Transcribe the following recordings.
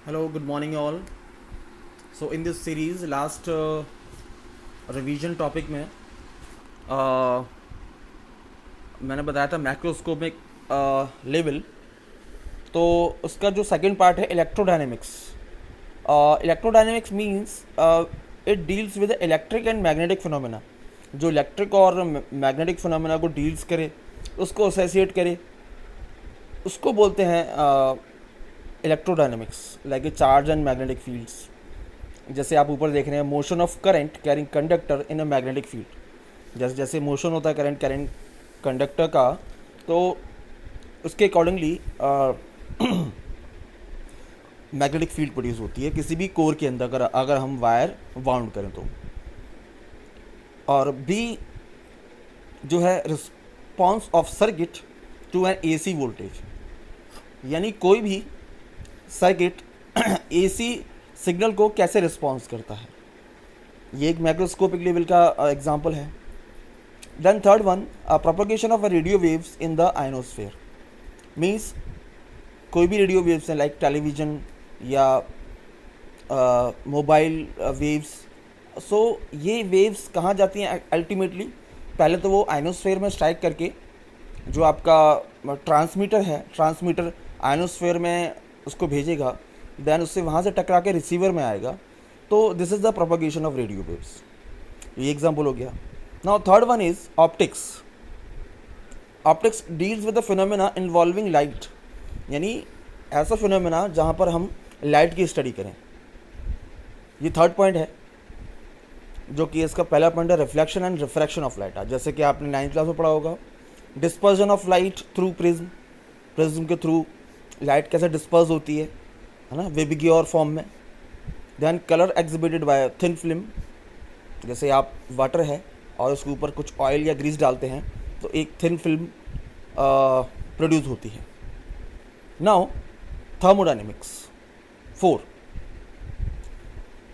Hello, good morning all. So in this series last revision topic में मैंने बताया था मैक्रोस्कोपिक लेवल। तो उसका जो सेकंड पार्ट है electrodynamics. Electrodynamics means it deals with electric and magnetic phenomena. जो इलेक्ट्रिक और मैग्नेटिक फिनोमेना को डील्स करे, उसको एसोसिएट करे, उसको बोलते हैं electrodynamics, like a charge and magnetic fields. जैसे आप ऊपर देख रहे हैं, motion of current carrying conductor in a magnetic field. जैसे जैसे मोशन होता है करंट कैरिंग कंडक्टर का, तो उसके अकॉर्डिंगली मैग्नेटिक फील्ड प्रोड्यूस होती है किसी भी कोर के अंदर, अगर हम वायर वाउंड करें तो। और बी जो है response of circuit to an AC voltage, यानी कोई भी सर्किट एसी सिग्नल को कैसे रिस्पॉन्स करता है। ये एक माइक्रोस्कोपिक लेवल का एग्जांपल है। Then third one, propagation of radio waves in the ionosphere. Means कोई भी रेडियो वेव्स हैं, लाइक टेलीविज़न या मोबाइल वेव्स। सो ये वेव्स कहाँ जाती हैं अल्टीमेटली? पहले तो वो आयनोस्फेयर में स्ट्राइक करके, जो आपका ट्रांसमीटर है, ट्रांसमीटर आयनोस्फेयर में उसको भेजेगा, देन उससे वहाँ से टकरा के रिसीवर में आएगा। तो this is the propagation of radio waves. ये एग्जाम्पल हो गया। Now third one is optics. Optics deals with the phenomena involving light, यानी ऐसा फिनोमेना जहाँ पर हम लाइट की स्टडी करें। ये थर्ड पॉइंट है, जो कि इसका पहला पॉइंट है reflection and refraction of light. जैसे कि आपने 9th क्लास में पढ़ा होगा, dispersion of light through prism. Prism के थ्रू लाइट कैसे डिस्पर्स होती है ना, वेबिग्योर फॉर्म में। Then colour exhibited by thin film. जैसे आप वाटर है और उसके ऊपर कुछ ऑयल या ग्रीस डालते हैं, तो एक थिन फिल्म प्रोड्यूस होती है। Now thermodynamics 4,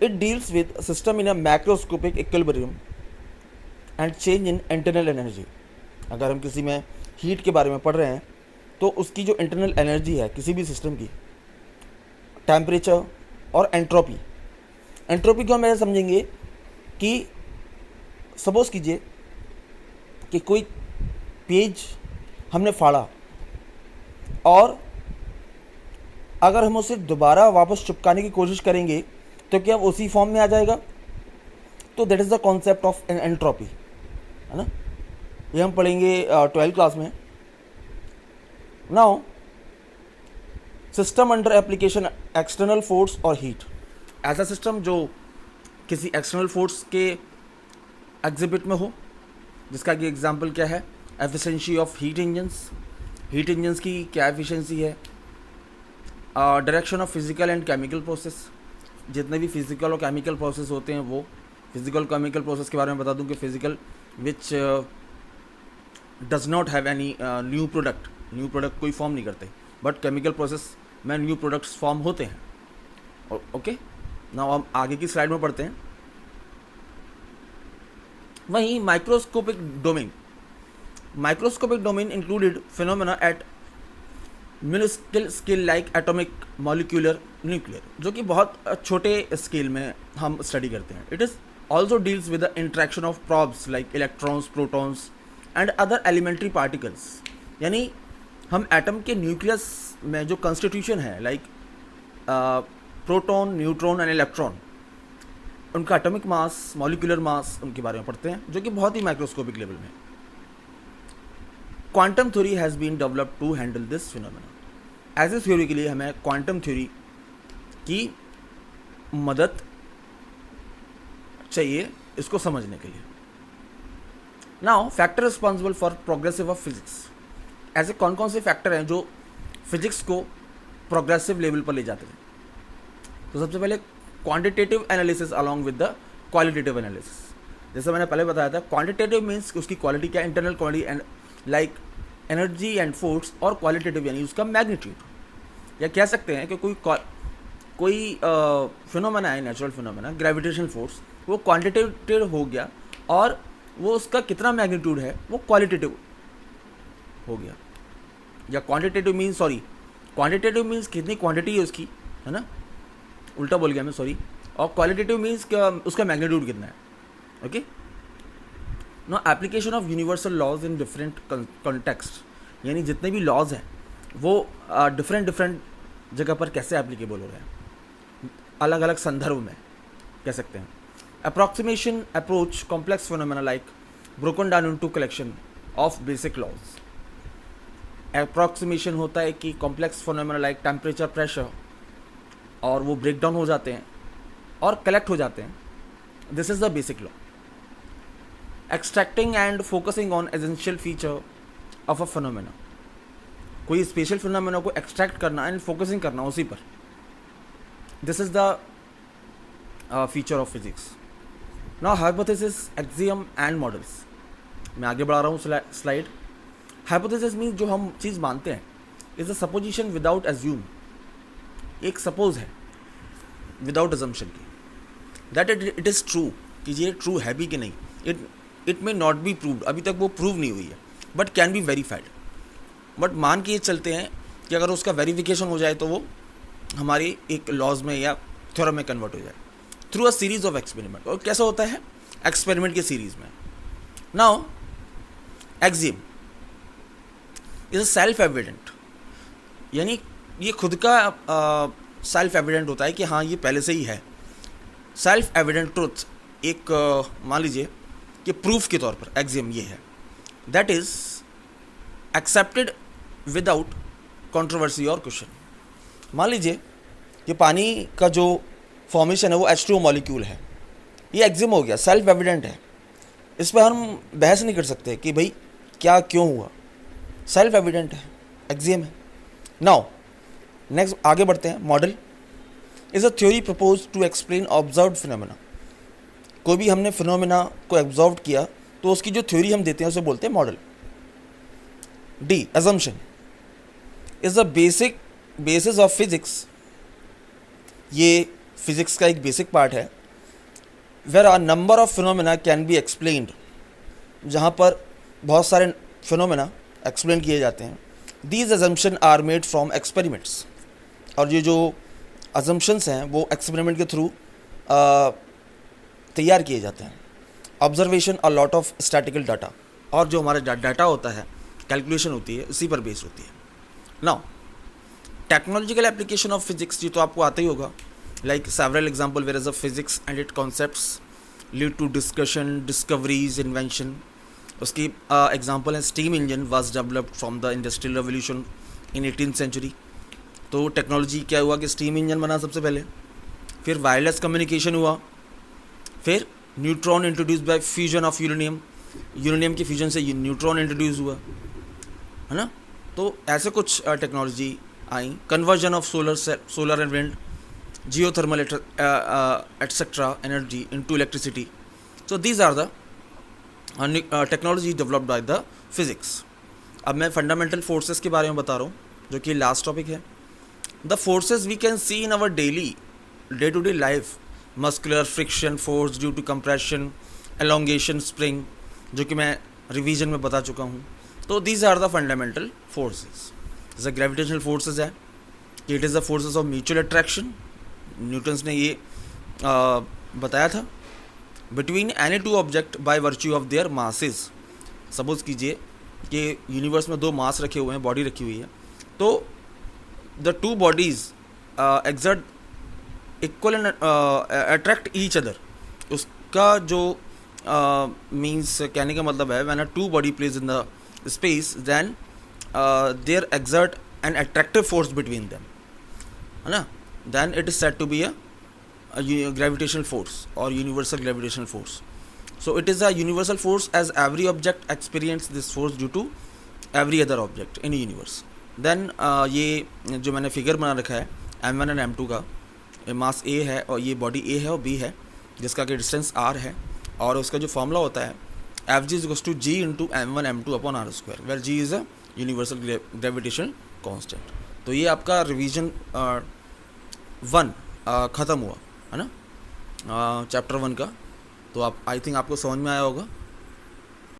it deals with system in a macroscopic equilibrium and change in internal energy. अगर हम किसी में हीट के बारे में पढ़ रहे हैं, तो उसकी जो इंटरनल एनर्जी है किसी भी सिस्टम की, टेम्परेचर और एंट्रोपी। एंट्रोपी को हम ऐसे समझेंगे कि सपोज कीजिए कि कोई पेज हमने फाड़ा, और अगर हम उसे दोबारा वापस चिपकाने की कोशिश करेंगे तो क्या वो उसी फॉर्म में आ जाएगा? तो that is the concept of entropy, है ना। ये हम पढ़ेंगे 12th क्लास में। Now system under application external force और हीट। ऐसा सिस्टम जो किसी एक्सटर्नल फोर्स के एग्जिबिट में हो, जिसका कि एग्जांपल क्या है, efficiency of heat engines. Heat engines की क्या एफिशिएंसी है? Direction of physical and chemical process. जितने भी फिजिकल और केमिकल प्रोसेस होते हैं, वो फिजिकल केमिकल प्रोसेस के बारे में बता दूं कि physical which does not have any new product कोई फॉर्म नहीं करते, बट केमिकल प्रोसेस में न्यू प्रोडक्ट्स फॉर्म होते हैं। ओके, नाउ हम आगे की स्लाइड में पढ़ते हैं। वहीं microscopic domain included phenomena at minuscule scale like atomic, molecular, nuclear, जो कि बहुत छोटे स्केल में हम स्टडी करते हैं। It is also deals with the interaction of probes like electrons, protons and other elementary particles. यानी हम एटम के न्यूक्लियस में जो कॉन्स्टिट्यूशन है, like proton, neutron and electron, उनका एटॉमिक मास, मॉलिक्यूलर मास, उनके बारे में पढ़ते हैं, जो कि बहुत ही माइक्रोस्कोपिक लेवल में। Quantum theory has been developed to handle this phenomena. ऐसे थ्योरी के लिए हमें क्वांटम थ्योरी की मदद चाहिए इसको समझने के लिए। Now factor responsible for progressive of physics. ऐसे कौन कौन से फैक्टर हैं जो फिजिक्स को प्रोग्रेसिव लेवल पर ले जाते हैं? तो सबसे पहले quantitative analysis along with the qualitative analysis. जैसे मैंने पहले बताया था, क्वांटिटेटिव मीन्स उसकी क्वालिटी क्या, internal quality and like energy and force, और क्वालिटेटिव यानी उसका मैग्नीट्यूड। या कह सकते हैं कि कोई फिनोमेना है, नेचुरल फिनोमेना, ग्रेविटेशनल फोर्स, वो क्वांटिटेटिव हो गया, और वो उसका कितना मैग्नीट्यूड है वो क्वालिटेटिव हो गया। या क्वांटिटेटिव मीन्स कितनी क्वांटिटी है उसकी, है ना, उल्टा बोल गया मैं, सॉरी। और क्वालिटेटिव मीन्स उसका मैग्नीट्यूड कितना है, okay. No application of universal laws in different context, यानी जितने भी लॉज हैं वो डिफरेंट जगह पर कैसे एप्लीकेबल हो रहे हैं, अलग अलग संदर्भ में कह सकते हैं। Approximation approach complex phenomena like broken down into collection of basic laws. Approximation होता है कि complex phenomena like temperature, pressure, और वो ब्रेक डाउन हो जाते हैं और कलेक्ट हो जाते हैं। This is the basic law. Extracting and focusing on essential feature of a phenomena, कोई स्पेशल फिनोमेना को एक्सट्रैक्ट करना एंड फोकसिंग करना उसी पर, this is the feature of physics. Now hypothesis, axiom and models. मैं आगे बढ़ा रहा हूँ स्लाइड। हाइपोथेसिस मीन्स जो हम चीज़ मानते हैं is a supposition without assume, एक सपोज है विदाउट अजम्पशन की, दैट इट इज़ ट्रू, कि ये ट्रू है भी कि नहीं। It may not be proved, अभी तक वो प्रूव नहीं हुई है, but can be verified. But मान के ये चलते हैं कि अगर उसका वेरिफिकेशन हो जाए तो वो हमारी एक लॉज में या थ्योरम में कन्वर्ट हो जाए through a series of experiment. और कैसा होता है, एक्सपेरिमेंट की सीरीज में। Now axiom is a self evident, यानी ये खुद का सेल्फ एविडेंट होता है कि हाँ ये पहले से ही है। सेल्फ एविडेंट ट्रुथ एक मान लीजिए कि प्रूफ के तौर पर एक्सियम ये है, that is accepted without controversy और क्वेश्चन। मान लीजिए कि पानी का जो फॉर्मेशन है वो H2O मॉलिक्यूल है, ये एक्सियम हो गया, सेल्फ एविडेंट है, इस पर हम बहस नहीं कर सकते कि भाई क्या क्यों हुआ, सेल्फ एविडेंट है, एक्सियम है। नाउ नेक्स्ट आगे बढ़ते हैं। Model is a theory propose to explain observed phenomena. कोई भी हमने फिनोमेना को ऑब्जर्व किया तो उसकी जो थ्योरी हम देते हैं उसे बोलते हैं model. The, assumption is the basis of physics, ये फिजिक्स का एक बेसिक पार्ट है। Where are number of phenomena can be explained, जहाँ पर बहुत सारे फिनोमेना एक्सप्लेन किए जाते हैं। These assumption are made from experiments, और ये जो assumptions हैं वो एक्सपेरिमेंट के थ्रू तैयार किए जाते हैं। Observation a lot of statistical data, और जो हमारा डाटा होता है, कैलकुलेशन होती है, उसी पर बेस्ड होती है। Now technological application of physics, ये तो आपको आता ही होगा, like several example where as a physics and it concepts lead to discussion, discoveries, invention. उसकी एग्जाम्पल है steam engine was developed from the industrial revolution in 18th century. तो technology क्या हुआ कि स्टीम इंजन बना सबसे पहले, फिर वायरलेस कम्युनिकेशन हुआ, फिर neutron introduce by fusion of uranium, uranium के फ्यूजन से न्यूट्रॉन इंट्रोड्यूस हुआ, है ना। तो ऐसे कुछ टेक्नोलॉजी आई। Conversion of solar and wind, geothermal etcetera energy into electricity. So these are the technology developed by the physics. अब मैं फंडामेंटल फोर्सेस के बारे में बता रहा हूँ, जो कि लास्ट टॉपिक है। The forces we can see in our day to day life, muscular friction force due to compression, elongation, spring, जो कि मैं रिवीजन में बता चुका हूँ। तो these are the fundamental forces. जैसे ग्रेविटेशनल फोर्सेस है कि it is the forces of mutual attraction, Newton's ने ये बताया था, between any two object by virtue of their masses. Suppose कीजिए कि यूनिवर्स में दो मास रखे हुए हैं, बॉडी रखी हुई है, तो the two bodies exert equal and attract each other. उसका जो मीन्स कहने का मतलब है, when a two body place in the space then there exert an attractive force between them, है ना, then it is said to be a gravitational force or universal gravitational force. So it is a universal force as every object experience this force due to every other object in universe. Then ये जो मैंने figure बना रखा है m1 और m2 का, मास a है और ये बॉडी a है और b है, जिसका कि डिस्टेंस r है, और उसका जो फॉर्मूला होता है Fg = g into m1 m2 upon r², where g is a universal gravitational constant. तो ये आपका रिवीजन 1 ख़त्म हुआ, है ना, चैप्टर 1 का। तो आप आई थिंक आपको समझ में आया होगा।